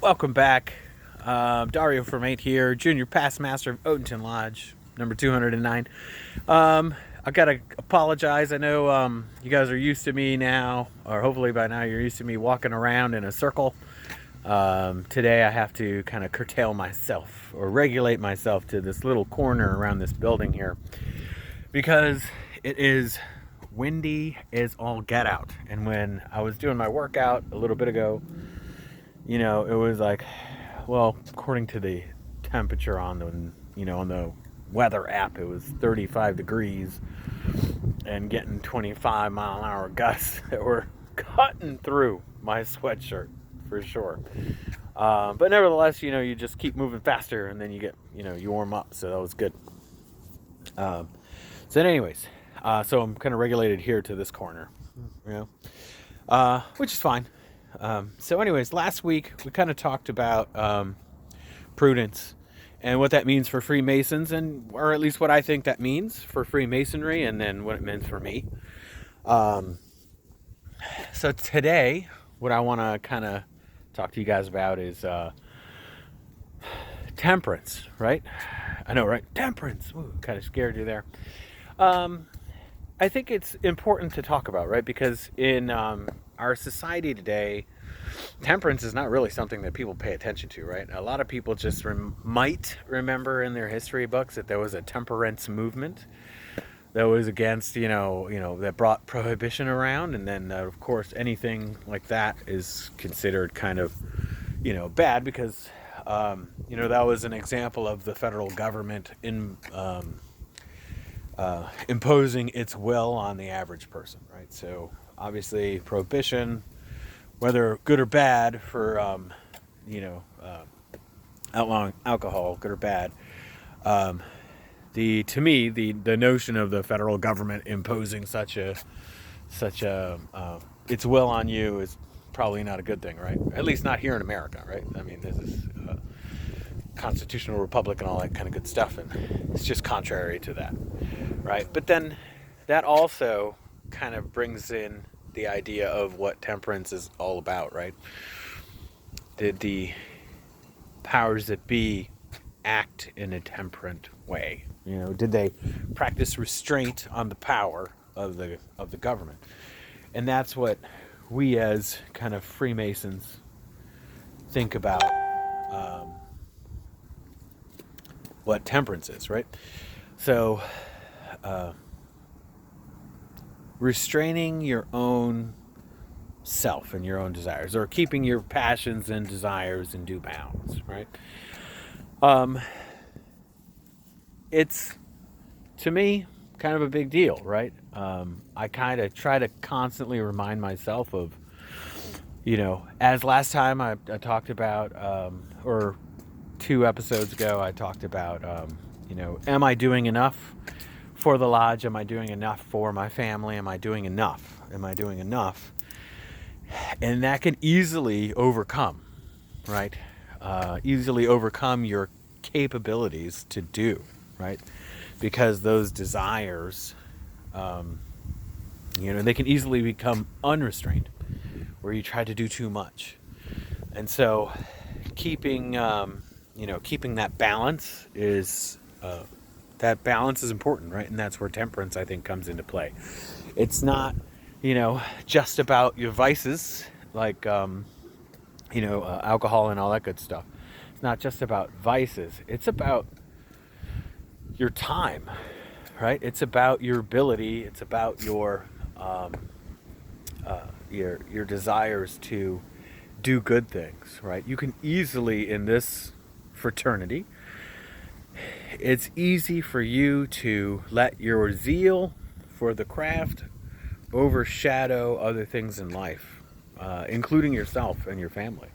Welcome back. Dario from 8 here, Junior Past Master of Odenton Lodge, number 209. I gotta apologize. I know you guys are used to me now, or hopefully by now you're used to me walking around in a circle. Today I have to kind of curtail myself or regulate myself to this little corner around this building here because it is windy as all get out. And when I was doing my workout a little bit ago, it was like, well, according to the temperature on the weather app, it was 35 degrees and getting 25-mile-an-hour gusts that were cutting through my sweatshirt for sure. But nevertheless, you just keep moving faster and then you get, you warm up. So that was good. Anyways, so I'm kind of regulated here to this corner, which is fine. Anyways, last week we kind of talked about prudence and what that means for Freemasons, or at least what I think that means for Freemasonry, and then what it meant for me. So today, what I want to kind of talk to you guys about is temperance, right? I know, right? Temperance. Ooh, kind of scared you there. I think it's important to talk about, right? Because in our society today, temperance is not really something that people pay attention to, right? A lot of people just might remember in their history books that there was a temperance movement that was against, that brought prohibition around, and then of course anything like that is considered kind of, bad because, that was an example of the federal government imposing its will on the average person, right? So obviously prohibition, whether good or bad for outlawing alcohol, good or bad, to me the notion of the federal government imposing such a its will on you is probably not a good thing, right? At least not here in America, right? I mean, this is constitutional republic and all that kind of good stuff, and it's just contrary to that, right? But then that also kind of brings in the idea of what temperance is all about, right? Did the powers that be act in a temperate way? Did they practice restraint on the power of the government? And that's what we as kind of Freemasons think about what temperance is, right? So restraining your own self and your own desires, or keeping your passions and desires in due bounds, right? It's, to me, kind of a big deal, right? I kind of try to constantly remind myself of, as last time I talked about, or 2 episodes ago, I talked about, am I doing enough for the lodge? Am I doing enough for my family? Am I doing enough? Am I doing enough? And that can easily overcome, right? Easily overcome your capabilities to do, right? Because those desires, they can easily become unrestrained, where you try to do too much. And so keeping that balance is important, right? And that's where temperance, I think, comes into play. It's not, just about your vices, like, alcohol and all that good stuff. It's not just about vices. It's about your time, right? It's about your ability. It's about your desires to do good things, right? You can easily, in this fraternity, it's easy for you to let your zeal for the craft overshadow other things in life, including yourself and your family.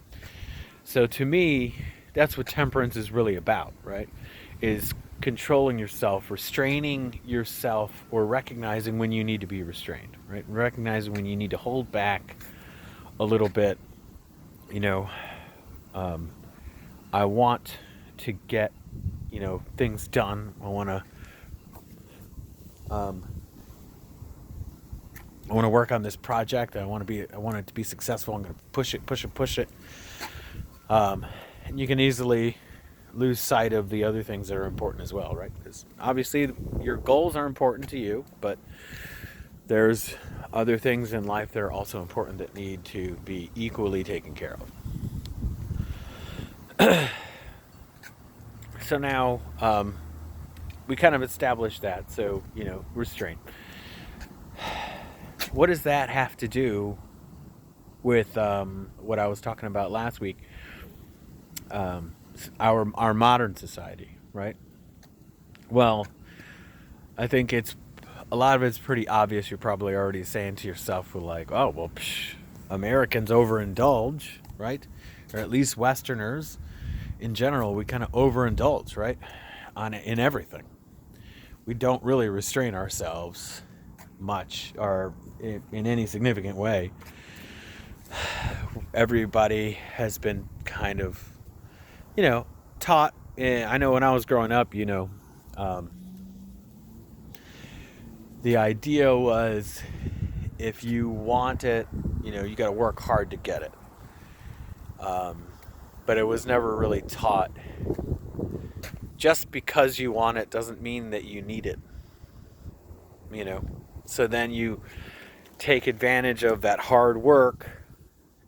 So to me, that's what temperance is really about, right? Is controlling yourself, restraining yourself, or recognizing when you need to be restrained, right? Recognizing when you need to hold back a little bit. I want to get, things done. I want to work on this project. I want it to be successful. I'm going to push it. And you can easily lose sight of the other things that are important as well, right? Because obviously your goals are important to you, but there's other things in life that are also important that need to be equally taken care of. So now we kind of established that. So, restraint. What does that have to do with what I was talking about last week? Our modern society, right? Well, I think a lot of it's pretty obvious. You're probably already saying to yourself, "Well, like, oh, well, Americans overindulge, right? Or at least Westerners in general, we kind of overindulge, right? In everything. We don't really restrain ourselves much or in any significant way. Everybody has been kind of, taught. I know when I was growing up, the idea was if you want it, you got to work hard to get it. But it was never really taught. Just because you want it doesn't mean that you need it. So then you take advantage of that hard work,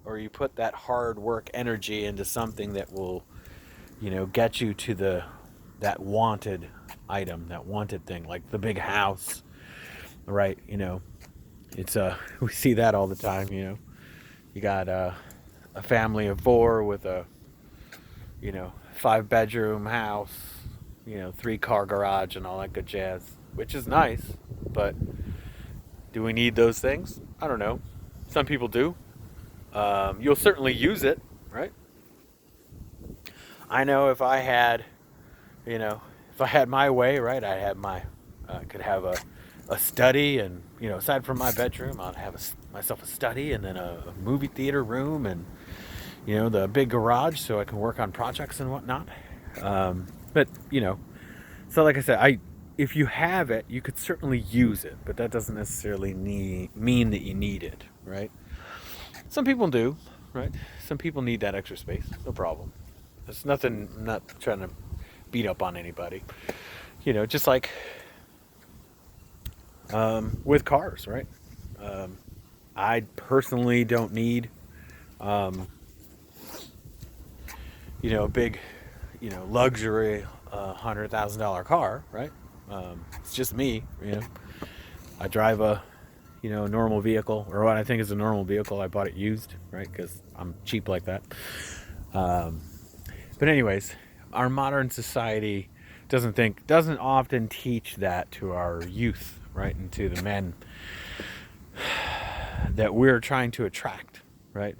or you put that hard work energy into something that will, get you to that wanted item, that wanted thing, like the big house, right? It's we see that all the time. You got a family of 4 with a 5-bedroom house, 3-car garage and all that good jazz, which is nice, but do we need those things? I don't know. Some people do. You'll certainly use it, right? I know if I had my way, right, I could have a study, and aside from my bedroom, I'd have myself a study, and then a movie theater room, and the big garage, so I can work on projects and whatnot. But so like I said, if you have it, you could certainly use it, but that doesn't necessarily mean that you need it, right? Some people do, right? Some people need that extra space, no problem. There's nothing. I'm not trying to beat up on anybody. Just like with cars, right? I personally don't need a big luxury $100,000 car, right? It's just me. I drive a normal vehicle, or what I think is a normal vehicle. I bought it used, right? Because I'm cheap like that. But anyways, our modern society doesn't often teach that to our youth, right? And to the men that we're trying to attract, right?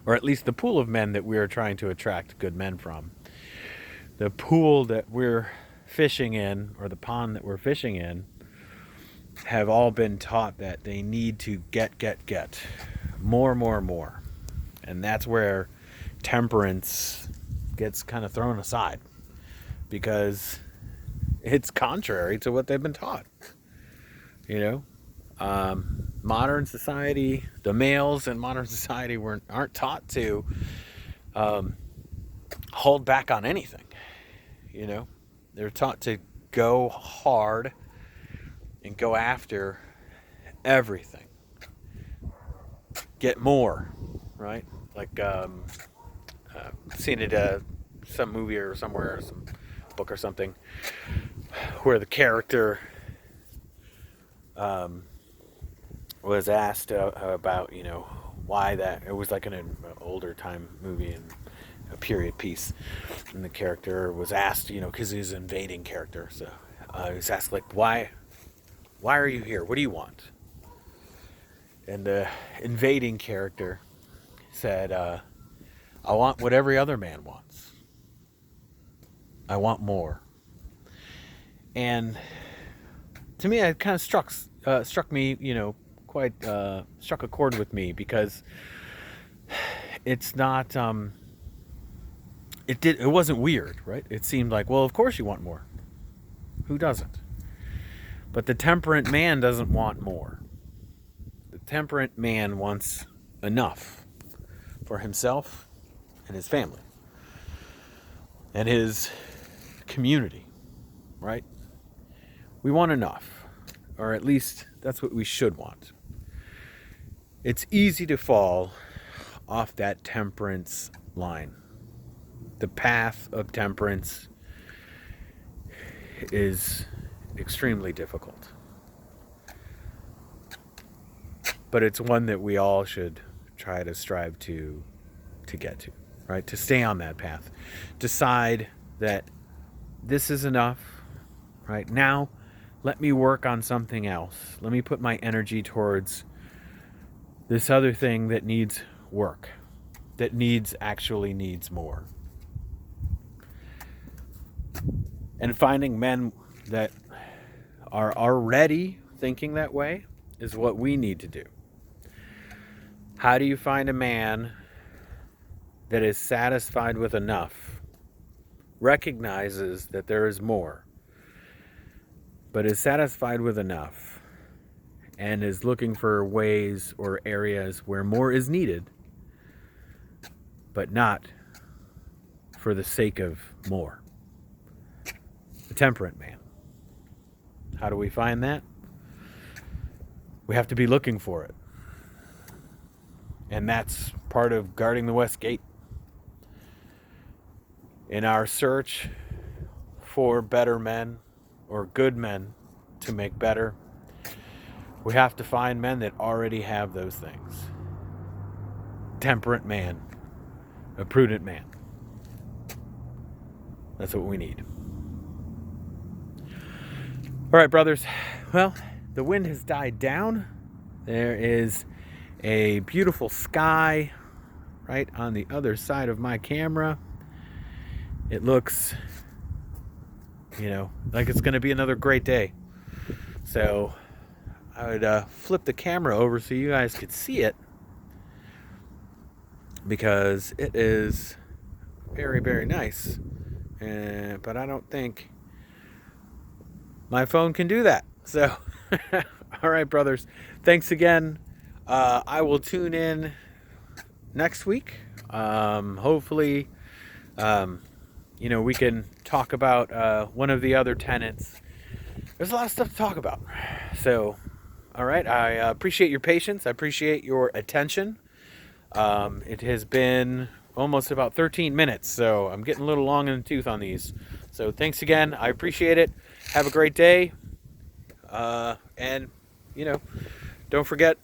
Or at least the pool of men that we're trying to attract good men from. The pool that we're fishing in, or the pond that we're fishing in, have all been taught that they need to get more. And that's where temperance gets kind of thrown aside, because it's contrary to what they've been taught. Modern society, the males in modern society aren't taught to hold back on anything. They're taught to go hard and go after everything. Get more, right? Like seen it some movie or somewhere, or some book or something, where the character was asked about why that. It was like an older time movie and a period piece, and the character was asked, because he's an invading character, so he was asked, like, why are you here? What do you want? And the invading character said, I want what every other man wants. I want more. And to me, it kind of struck me, quite struck a chord with me, because it's not it wasn't weird, right? It seemed like, well, of course you want more. Who doesn't? But the temperate man doesn't want more. The temperate man wants enough for himself, and his family and his community, right? We want enough, or at least that's what we should want. It's easy to fall off that temperance line. The path of temperance is extremely difficult. But it's one that we all should try to strive to get to, right? To stay on that path. Decide that this is enough, right? Now, let me work on something else. Let me put my energy towards this other thing that needs work, that actually needs more. And finding men that are already thinking that way is what we need to do. How do you find a man that is satisfied with enough, recognizes that there is more, but is satisfied with enough, and is looking for ways or areas where more is needed, but not for the sake of more? The temperate man. How do we find that? We have to be looking for it. And that's part of guarding the West Gate. In our search for better men or good men to make better, we have to find men that already have those things. Temperate man, a prudent man. That's what we need. All right, brothers. Well, the wind has died down. There is a beautiful sky right on the other side of my camera. It looks, like it's going to be another great day. So I would flip the camera over so you guys could see it, because it is very, very nice. But I don't think my phone can do that. So, all right, brothers. Thanks again. I will tune in next week. Hopefully, we can talk about one of the other tenets. There's a lot of stuff to talk about. So, all right. I appreciate your patience. I appreciate your attention. It has been almost about 13 minutes, so I'm getting a little long in the tooth on these. So thanks again. I appreciate it. Have a great day. And, don't forget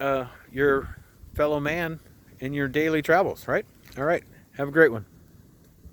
your fellow man in your daily travels, right? All right. Have a great one.